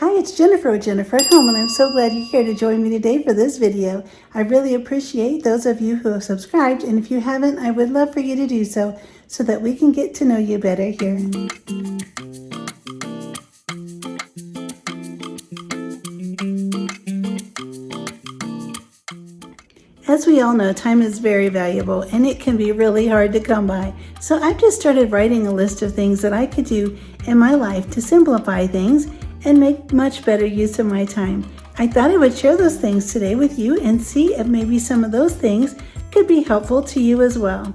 Hi, it's Jennifer with Jennifer at Home, and I'm so glad you're here to join me today for this video. I really appreciate those of you who have subscribed, and if you haven't, I would love for you to do so that we can get to know you better here. As we all know, time is very valuable and it can be really hard to come by. So I've just started writing a list of things that I could do in my life to simplify things and make much better use of my time. I thought I would share those things today with you and see if maybe some of those things could be helpful to you as well.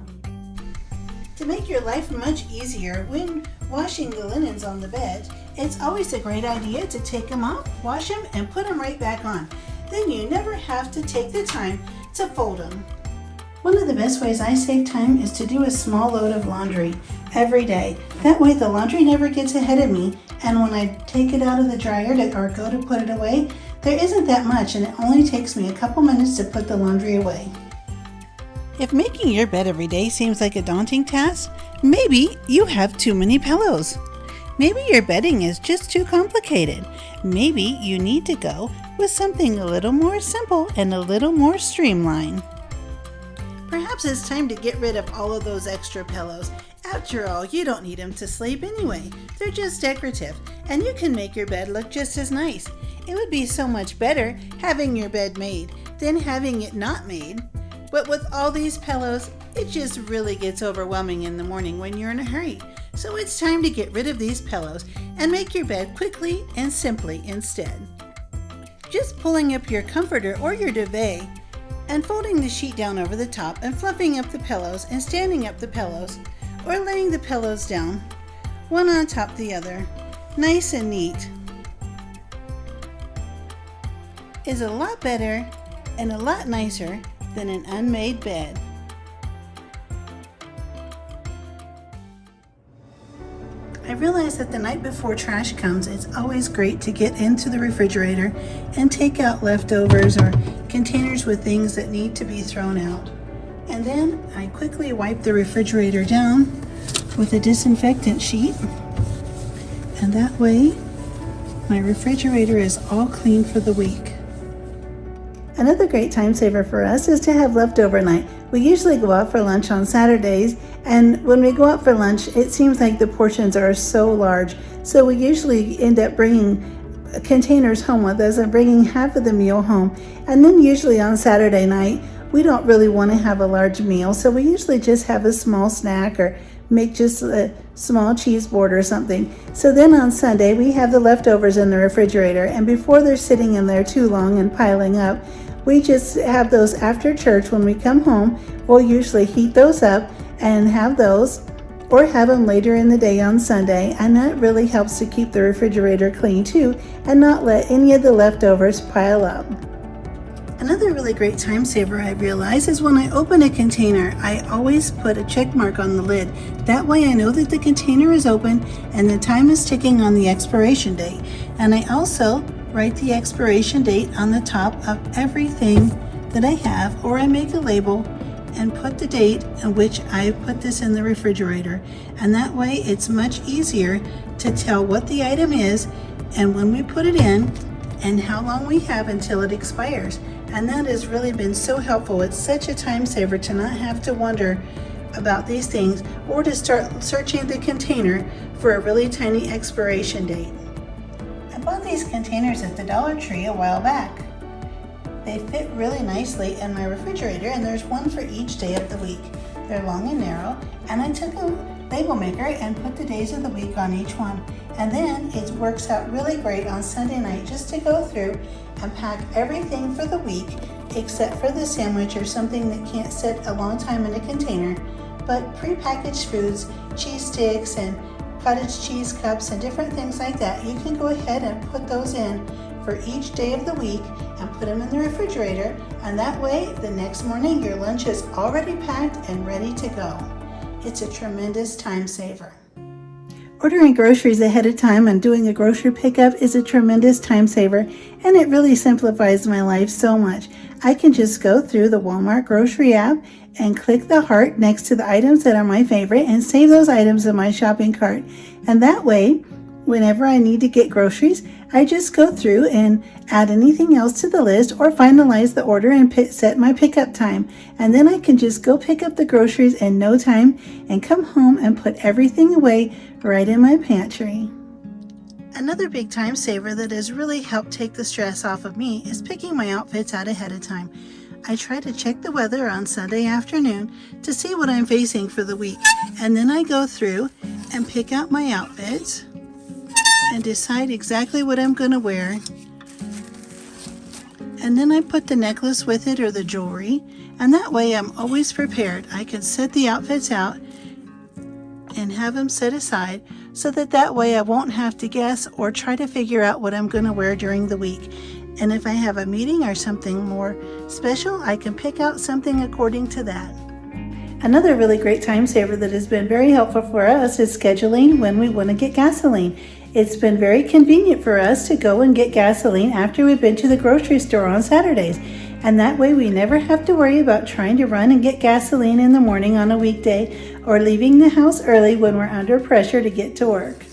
To make your life much easier when washing the linens on the bed, it's always a great idea to take them off, wash them, and put them right back on. Then you never have to take the time to fold them. One of the best ways I save time is to do a small load of laundry every day. That way the laundry never gets ahead of me, and when I take it out of the dryer or go to put it away, there isn't that much and it only takes me a couple minutes to put the laundry away. If making your bed every day seems like a daunting task, maybe you have too many pillows. Maybe your bedding is just too complicated. Maybe you need to go with something a little more simple and a little more streamlined. Perhaps it's time to get rid of all of those extra pillows. After all, you don't need them to sleep anyway. They're just decorative, and you can make your bed look just as nice. It would be so much better having your bed made than having it not made. But with all these pillows, it just really gets overwhelming in the morning when you're in a hurry. So it's time to get rid of these pillows and make your bed quickly and simply instead. Just pulling up your comforter or your duvet and folding the sheet down over the top and fluffing up the pillows and standing up the pillows or laying the pillows down, one on top of the other, nice and neat, is a lot better and a lot nicer than an unmade bed. I realize that the night before trash comes, it's always great to get into the refrigerator and take out leftovers or containers with things that need to be thrown out. And then I quickly wipe the refrigerator down with a disinfectant sheet, and that way my refrigerator is all clean for the week. Another great time saver for us is to have leftover night. We usually go out for lunch on Saturdays, and when we go out for lunch, it seems like the portions are so large. So we usually end up bringing containers home with us and bringing half of the meal home. And then usually on Saturday night, we don't really want to have a large meal, so we usually just have a small snack or make just a small cheese board or something. So then on Sunday, we have the leftovers in the refrigerator, and before they're sitting in there too long and piling up, we just have those after church. When we come home, we'll usually heat those up and have those, or have them later in the day on Sunday, and that really helps to keep the refrigerator clean too and not let any of the leftovers pile up. Another really great time saver I realize is when I open a container, I always put a check mark on the lid. That way I know that the container is open and the time is ticking on the expiration date. And I also write the expiration date on the top of everything that I have, or I make a label and put the date in which I put this in the refrigerator. And that way it's much easier to tell what the item is and when we put it in and how long we have until it expires. And that has really been so helpful. It's such a time saver to not have to wonder about these things or to start searching the container for a really tiny expiration date. I bought these containers at the Dollar Tree a while back. They fit really nicely in my refrigerator, and there's one for each day of the week. They're long and narrow, and I took a label maker and put the days of the week on each one. And then it works out really great on Sunday night just to go through and pack everything for the week except for the sandwich or something that can't sit a long time in a container. But prepackaged foods, cheese sticks and cottage cheese cups and different things like that, you can go ahead and put those in for each day of the week and put them in the refrigerator, and that way the next morning your lunch is already packed and ready to go. It's a tremendous time saver. Ordering groceries ahead of time and doing a grocery pickup is a tremendous time saver, and it really simplifies my life so much. I can just go through the Walmart grocery app and click the heart next to the items that are my favorite and save those items in my shopping cart. And that way, whenever I need to get groceries, I just go through and add anything else to the list or finalize the order and set my pickup time. And then I can just go pick up the groceries in no time and come home and put everything away right in my pantry. Another big time saver that has really helped take the stress off of me is picking my outfits out ahead of time. I try to check the weather on Sunday afternoon to see what I'm facing for the week, and then I go through and pick out my outfits and decide exactly what I'm going to wear. And then I put the necklace with it or the jewelry, and that way I'm always prepared. I can set the outfits out and have them set aside so that way I won't have to guess or try to figure out what I'm going to wear during the week. And if I have a meeting or something more special, I can pick out something according to that. Another really great time saver that has been very helpful for us is scheduling when we want to get gasoline. It's been very convenient for us to go and get gasoline after we've been to the grocery store on Saturdays. And that way we never have to worry about trying to run and get gasoline in the morning on a weekday or leaving the house early when we're under pressure to get to work.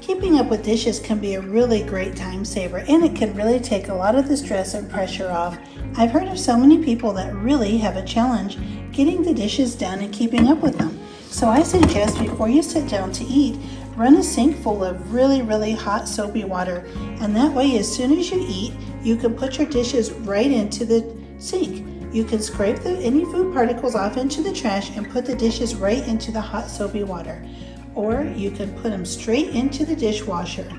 Keeping up with dishes can be a really great time saver, and it can really take a lot of the stress and pressure off. I've heard of so many people that really have a challenge getting the dishes done and keeping up with them. So I suggest before you sit down to eat, run a sink full of really hot soapy water, and that way as soon as you eat, you can put your dishes right into the sink. You can scrape any food particles off into the trash and put the dishes right into the hot soapy water. Or you can put them straight into the dishwasher.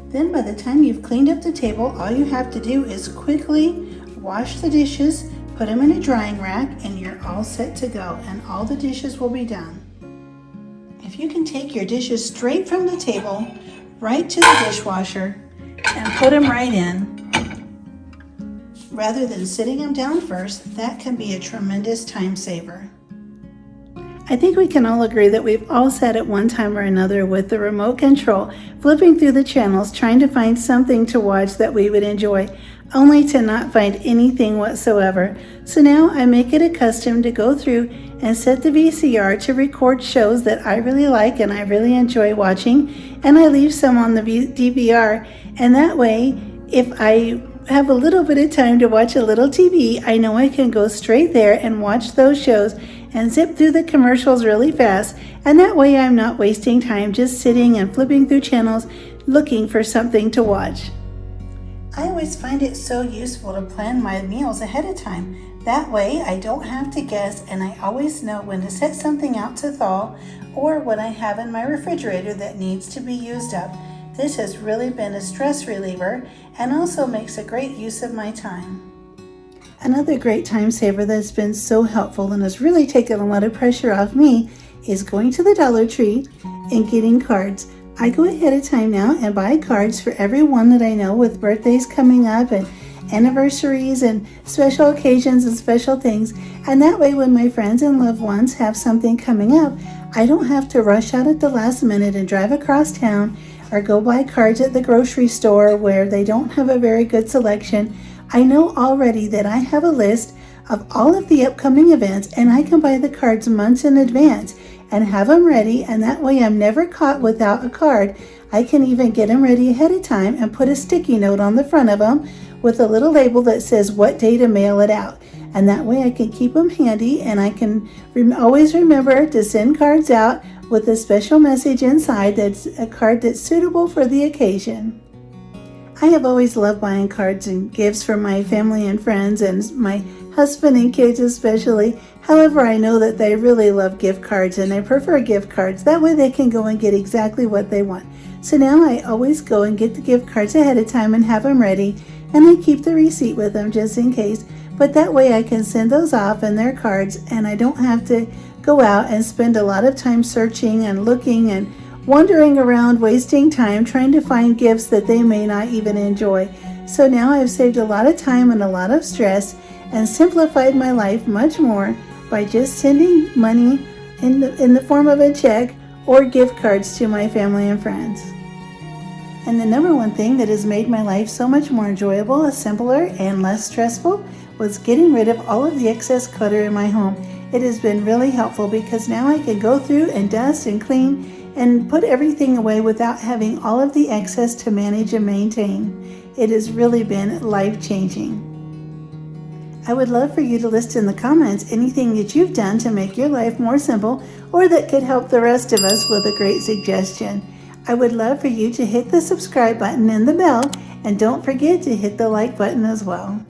Then by the time you've cleaned up the table, all you have to do is quickly wash the dishes, put them in a drying rack, and you're all set to go, and all the dishes will be done. If you can take your dishes straight from the table right to the dishwasher and put them right in, rather than sitting them down first, that can be a tremendous time saver. I think we can all agree that we've all sat at one time or another with the remote control, flipping through the channels, trying to find something to watch that we would enjoy, only to not find anything whatsoever. So now I make it a custom to go through and set the VCR to record shows that I really like and I really enjoy watching, and I leave some on the DVR, and that way, if I have a little bit of time to watch a little TV, I know I can go straight there and watch those shows and zip through the commercials really fast, and that way I'm not wasting time just sitting and flipping through channels looking for something to watch. I always find it so useful to plan my meals ahead of time. That way I don't have to guess, and I always know when to set something out to thaw or what I have in my refrigerator that needs to be used up. This has really been a stress reliever and also makes a great use of my time. Another great time saver that's been so helpful and has really taken a lot of pressure off me is going to the Dollar Tree and getting cards. I go ahead of time now and buy cards for everyone that I know with birthdays coming up and anniversaries and special occasions and special things. And that way when my friends and loved ones have something coming up, I don't have to rush out at the last minute and drive across town or go buy cards at the grocery store where they don't have a very good selection. I know already that I have a list of all of the upcoming events, and I can buy the cards months in advance and have them ready, and that way I'm never caught without a card. I can even get them ready ahead of time and put a sticky note on the front of them with a little label that says what day to mail it out. And that way I can keep them handy, and I can always remember to send cards out with a special message inside that's a card that's suitable for the occasion. I have always loved buying cards and gifts for my family and friends and my husband and kids especially. However, I know that they really love gift cards and they prefer gift cards. That way they can go and get exactly what they want. So now I always go and get the gift cards ahead of time and have them ready, and I keep the receipt with them just in case. But that way I can send those off and their cards, and I don't have to go out and spend a lot of time searching and looking and wandering around, wasting time trying to find gifts that they may not even enjoy. So now I've saved a lot of time and a lot of stress and simplified my life much more by just sending money in the form of a check or gift cards to my family and friends. And the number one thing that has made my life so much more enjoyable, simpler, and less stressful was getting rid of all of the excess clutter in my home. It has been really helpful because now I can go through and dust and clean and put everything away without having all of the excess to manage and maintain. It has really been life-changing. I would love for you to list in the comments anything that you've done to make your life more simple or that could help the rest of us with a great suggestion. I would love for you to hit the subscribe button and the bell, and don't forget to hit the like button as well.